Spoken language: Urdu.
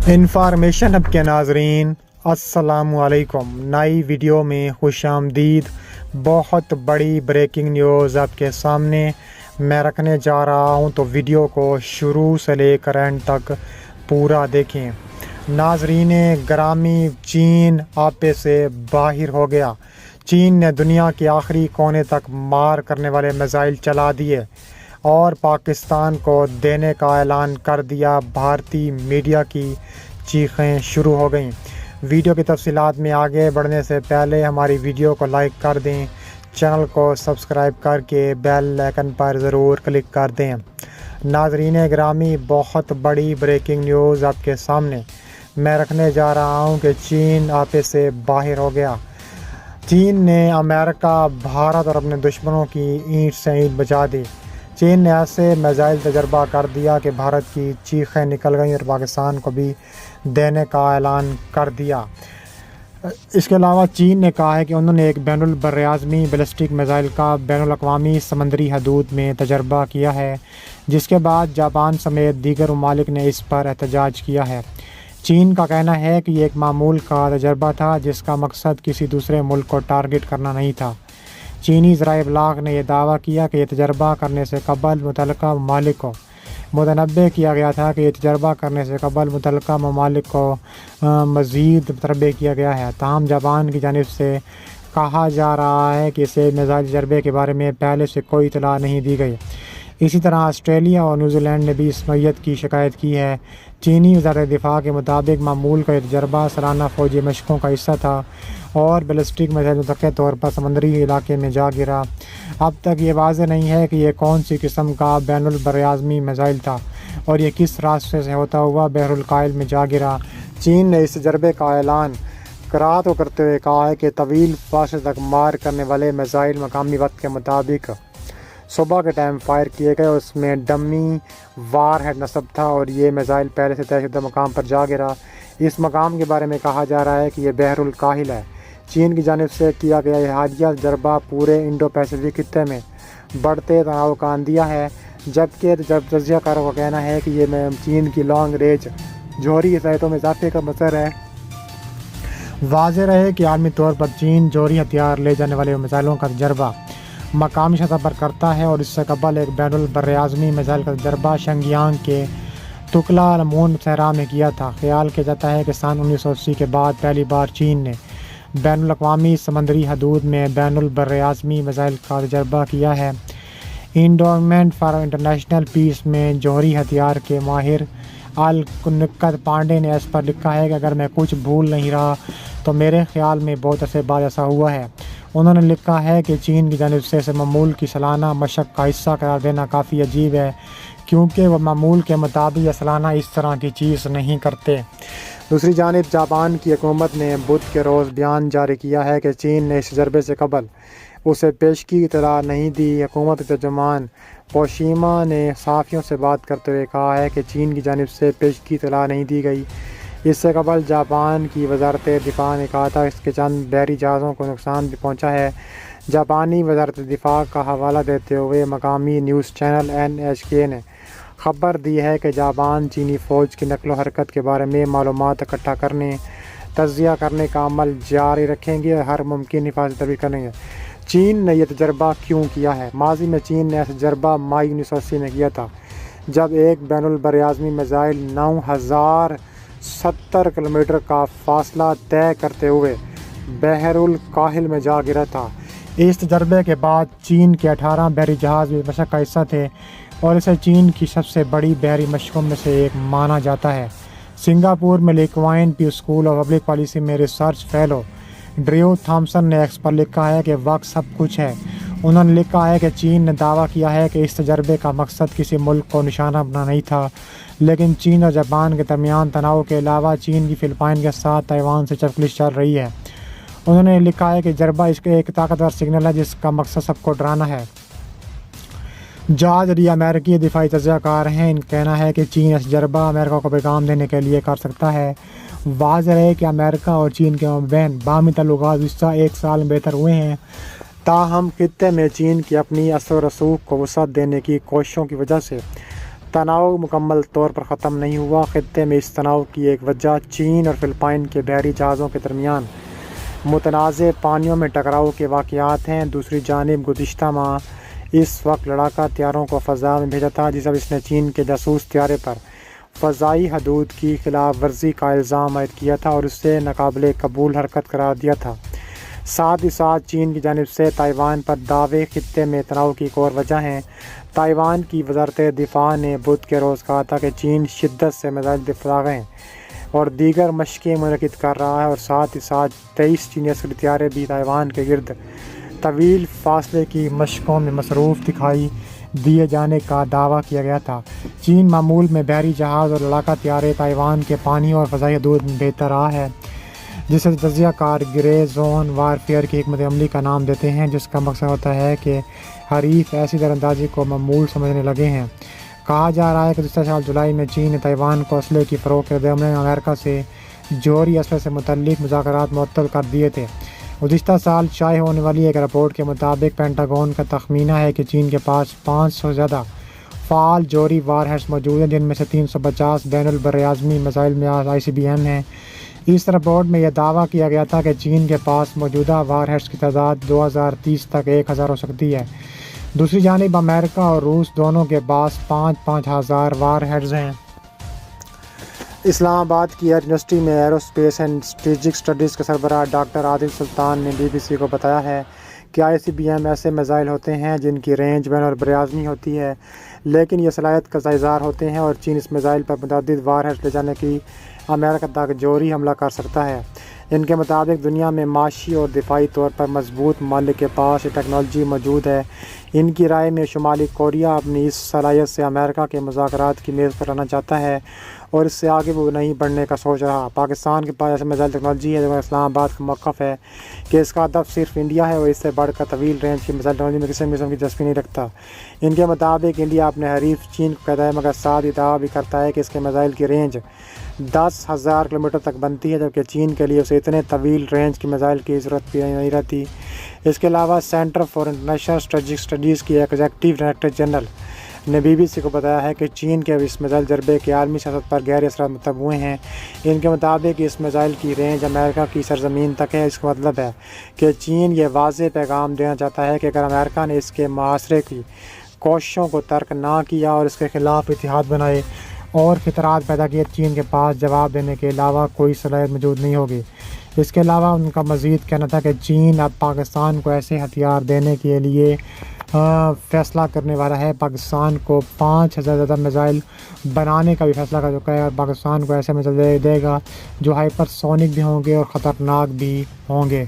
انفارمیشن ہب کے ناظرین السلام علیکم، نئی ویڈیو میں خوش آمدید۔ بہت بڑی بریکنگ نیوز آپ کے سامنے میں رکھنے جا رہا ہوں، تو ویڈیو کو شروع سے لے کر اینڈ تک پورا دیکھیں۔ ناظرین گرامی، چین آپے سے باہر ہو گیا۔ چین نے دنیا کے آخری کونے تک مار کرنے والے میزائل چلا دیے اور پاکستان کو دینے کا اعلان کر دیا۔ بھارتی میڈیا کی چیخیں شروع ہو گئیں۔ ویڈیو کی تفصیلات میں آگے بڑھنے سے پہلے ہماری ویڈیو کو لائک کر دیں، چینل کو سبسکرائب کر کے بیل آئیکن پر ضرور کلک کر دیں۔ ناظرین گرامی، بہت بڑی بریکنگ نیوز آپ کے سامنے میں رکھنے جا رہا ہوں کہ چین آپے سے باہر ہو گیا۔ چین نے امریکہ، بھارت اور اپنے دشمنوں کی اینٹ سے اینٹ بجا دی۔ چین نے ایسے میزائل تجربہ کر دیا کہ بھارت کی چیخیں نکل گئیں اور پاکستان کو بھی دینے کا اعلان کر دیا۔ اس کے علاوہ چین نے کہا ہے کہ انہوں نے ایک بین البراعظمی بیلسٹک میزائل کا بین الاقوامی سمندری حدود میں تجربہ کیا ہے، جس کے بعد جاپان سمیت دیگر ممالک نے اس پر احتجاج کیا ہے۔ چین کا کہنا ہے کہ یہ ایک معمول کا تجربہ تھا جس کا مقصد کسی دوسرے ملک کو ٹارگٹ کرنا نہیں تھا۔ چینی ذرائع ابلاغ نے یہ دعویٰ کیا کہ یہ تجربہ کرنے سے قبل متعلقہ ممالک کو متنبع کیا گیا تھا کہ یہ تجربہ کرنے سے قبل متعلقہ ممالک کو مزید متنبع کیا گیا ہے۔ تاہم جاپان کی جانب سے کہا جا رہا ہے کہ اسے میزائل تجربے کے بارے میں پہلے سے کوئی اطلاع نہیں دی گئی۔ اسی طرح آسٹریلیا اور نیوزی لینڈ نے بھی اس نوعیت کی شکایت کی ہے۔ چینی وزارت دفاع کے مطابق معمول کا یہ تجربہ سالانہ فوجی مشقوں کا حصہ تھا اور بیلسٹک میزائل متوقع طور پر سمندری علاقے میں جا گرا۔ اب تک یہ واضح نہیں ہے کہ یہ کون سی قسم کا بین البراعظمی میزائل تھا اور یہ کس راستے سے ہوتا ہوا بحر الکاہل میں جا گرا۔ چین نے اس تجربے کا اعلان رات کو کرتے ہوئے کہا ہے کہ طویل فاصلے تک مار کرنے والے میزائل مقامی وقت کے مطابق صبح کے ٹائم فائر کیے گئے۔ اس میں ڈمی وار ہیڈ نصب تھا اور یہ میزائل پہلے سے طے شدہ مقام پر جا گرا۔ اس مقام کے بارے میں کہا جا رہا ہے کہ یہ بحر الکاہل ہے۔ چین کی جانب سے کیا گیا یہ حالیہ تجربہ پورے انڈو پیسفک خطے میں بڑھتے تناؤ کا اندیہ ہے، جبکہ تجزیہ کاروں کا کہنا ہے کہ یہ چین کی لانگ رینج جوہری صلاحیتوں میں اضافے کا مظہر ہے۔ واضح رہے کہ عالمی طور پر چین جوہری ہتھیار لے جانے والے میزائلوں کا تجربہ مقامی سطح پر کرتا ہے اور اس سے قبل ایک بین البراعظمی میزائل کا تجربہ شنگیانگ کے تکلا لمون صحرا میں کیا تھا۔ خیال کیا جاتا ہے کہ سن 1980 کے بعد پہلی بار چین نے بین الاقوامی سمندری حدود میں بین البراعظمی میزائل کا تجربہ کیا ہے۔ انڈومنٹ فار انٹرنیشنل پیس میں جوہری ہتھیار کے ماہر الکنکت پانڈے نے اس پر لکھا ہے کہ اگر میں کچھ بھول نہیں رہا تو میرے خیال میں بہت عرصے بعد ایسا ہوا ہے۔ انہوں نے لکھا ہے کہ چین کی جانب سے معمول کی سالانہ مشق کا حصہ قرار دینا کافی عجیب ہے، کیونکہ وہ معمول کے مطابق یا سالانہ اس طرح کی چیز نہیں کرتے۔ دوسری جانب جاپان کی حکومت نے بدھ کے روز بیان جاری کیا ہے کہ چین نے اس تجربے سے قبل اسے پیشگی اطلاع نہیں دی۔ حکومت کے ترجمان پوشیما نے صحافیوں سے بات کرتے ہوئے کہا ہے کہ چین کی جانب سے پیشگی اطلاع نہیں دی گئی۔ اس سے قبل جاپان کی وزارت دفاع نے کہا تھا اس کے چند بحری جہازوں کو نقصان بھی پہنچا ہے۔ جاپانی وزارت دفاع کا حوالہ دیتے ہوئے مقامی نیوز چینل NHK نے خبر دی ہے کہ جاپان چینی فوج کی نقل و حرکت کے بارے میں معلومات اکٹھا کرنے، تجزیہ کرنے کا عمل جاری رکھیں گے اور ہر ممکن حفاظتی تدابیر کریں گے۔ چین نے یہ تجربہ کیوں کیا ہے؟ ماضی میں چین نے ایسا تجربہ مئی 1980 میں کیا تھا، جب ایک بین البراعظمی میزائل 9070 کلومیٹر کا فاصلہ طے کرتے ہوئے بحر الکاہل میں جا گرا تھا۔ اس تجربے کے بعد چین کے 18 بحری جہاز بھی مشق کا حصہ تھے اور اسے چین کی سب سے بڑی بحری مشقوں میں سے ایک مانا جاتا ہے۔ سنگاپور میں لیکوائن پیو اسکول آف پبلک پالیسی میں ریسرچ فیلو ڈریو تھامسن نے ایکس پر لکھا ہے کہ وقت سب کچھ ہے۔ انہوں نے لکھا ہے کہ چین نے دعویٰ کیا ہے کہ اس تجربے کا مقصد کسی ملک کو نشانہ بنانا نہیں تھا، لیکن چین اور جاپان کے درمیان تناؤ کے علاوہ چین کی فلپائن کے ساتھ تائیوان سے چپکلش چل رہی ہے۔ انہوں نے لکھا ہے کہ تجربہ اس کے ایک طاقتور سگنل ہے جس کا مقصد سب کو ڈرانا ہے۔ جارج لی امریکی دفاعی تجزیہ کار ہیں۔ ان کا کہنا ہے کہ چین اس تجربہ امریکہ کو پیغام دینے کے لیے کر سکتا ہے۔ واضح ہے کہ امریکہ اور چین کے مابین باہمی تعلقات گزشتہ ایک سال میں بہتر ہوئے ہیں، تاہم خطے میں چین کی اپنی اثر و رسوخ کو وسعت دینے کی کوششوں کی وجہ سے تناؤ مکمل طور پر ختم نہیں ہوا۔ خطے میں اس تناؤ کی ایک وجہ چین اور فلپائن کے بحری جہازوں کے درمیان متنازع پانیوں میں ٹکراؤ کے واقعات ہیں۔ دوسری جانب گزشتہ ماہ اس وقت لڑاکا طیاروں کو فضا میں بھیجا تھا جس نے چین کے جاسوس طیارے پر فضائی حدود کی خلاف ورزی کا الزام عائد کیا تھا اور اسے ناقابل قبول حرکت قرار دیا تھا۔ ساتھ ہی ساتھ چین کی جانب سے تائیوان پر دعوے خطے میں تناؤ کی ایک اور وجہ ہیں۔ تائیوان کی وزارت دفاع نے بدھ کے روز کہا تھا کہ چین شدت سے میزائل دفاعیں اور دیگر مشقیں منعقد کر رہا ہے اور ساتھ ہی ساتھ 23 چینی عسکری طیارے بھی تائیوان کے گرد طویل فاصلے کی مشقوں میں مصروف دکھائی دیے جانے کا دعویٰ کیا گیا تھا۔ چین معمول میں بحری جہاز اور لڑاکا طیارے تائیوان کے پانی اور فضائی حدود میں بھیجتا رہا ہے، جسے تجزیہ کار گرے زون وارفیئر کی حکمت عملی کا نام دیتے ہیں، جس کا مقصد ہوتا ہے کہ حریف ایسی تیر اندازی کو معمول سمجھنے لگے ہیں۔ کہا جا رہا ہے کہ گزشتہ سال جولائی میں چین نے تائیوان کو اسلحے کی فروخت کے رد عمل میں امریکہ سے جوہری اسلحے سے متعلق مذاکرات معطل کر دیے تھے۔ گزشتہ سال شائع ہونے والی ایک رپورٹ کے مطابق پینٹاگون کا تخمینہ ہے کہ چین کے پاس 500 سے زیادہ فعال جوہری وار ہیڈز موجود ہیں، جن میں سے 350 بین البراعظمی میزائل میں ICBM ہیں۔ اس رپورٹ میں یہ دعویٰ کیا گیا تھا کہ چین کے پاس موجودہ وار ہیڈز کی تعداد 2030 تک 1000 ہو سکتی ہے۔ دوسری جانب امریکہ اور روس دونوں کے پاس 5,000 وار ہیڈز ہیں۔ اسلام آباد کی ایئر یونیورسٹی میں arrow space and strategic studies کے سربراہ ڈاکٹر عادل سلطان نے BBC کو بتایا ہے کہ ICBM ایسے میزائل ہوتے ہیں جن کی رینج بین البراعظمی ہوتی ہے، لیکن یہ صلاحیت کا اظہار ہوتے ہیں اور چین اس میزائل پر متعدد وار ہیڈز لے جانے کی امریکہ تک جوہری حملہ کر سکتا ہے۔ ان کے مطابق دنیا میں معاشی اور دفاعی طور پر مضبوط ممالک کے پاس یہ ٹیکنالوجی موجود ہے۔ ان کی رائے میں شمالی کوریا اپنی اس صلاحیت سے امریکہ کے مذاکرات کی میز پر آنا چاہتا ہے اور اس سے آگے وہ نہیں بڑھنے کا سوچ رہا۔ پاکستان کے پاس ایسے میزائل ٹیکنالوجی ہے، جبکہ اسلام آباد کا موقف ہے کہ اس کا ہدف صرف انڈیا ہے اور اس سے بڑھ کر طویل رینج کی میزائل ٹیکنالوجی میں کسی قسم کی دلچسپی نہیں رکھتا۔ ان کے مطابق انڈیا اپنے حریف چین کو کہتا ہے، مگر ساتھ ہی دعویٰ بھی کرتا ہے کہ اس کے میزائل کی رینج 10,000 کلومیٹر تک بنتی ہے، جبکہ چین کے لیے اسے اتنے طویل رینج کی میزائل کی ضرورت بھی نہیں رہتی۔ اس کے علاوہ centre for international strategic studies کی ایگزیکٹو ڈائریکٹر جنرل نے BBC کو بتایا ہے کہ چین کے اس میزائل ضربے کے عالمی سیاست پر گہرے اثرات مرتب ہوئے ہیں۔ ان کے مطابق اس میزائل کی رینج امریکہ کی سرزمین تک ہے۔ اس کا مطلب ہے کہ چین یہ واضح پیغام دینا چاہتا ہے کہ اگر امریکہ نے اس کے محاصرے کی کوششوں کو ترک نہ کیا اور اس کے خلاف اتحاد بنائے اور خطرات پیدا کیے، چین کے پاس جواب دینے کے علاوہ کوئی صلاحیت موجود نہیں ہوگی۔ اس کے علاوہ ان کا مزید کہنا تھا کہ چین اب پاکستان کو ایسے ہتھیار دینے کے لیے فیصلہ کرنے والا ہے۔ پاکستان کو 5,000 سے زیادہ میزائل بنانے کا بھی فیصلہ کر چکا ہے اور پاکستان کو ایسے میزائل دے گا جو ہائپر سونک بھی ہوں گے اور خطرناک بھی ہوں گے۔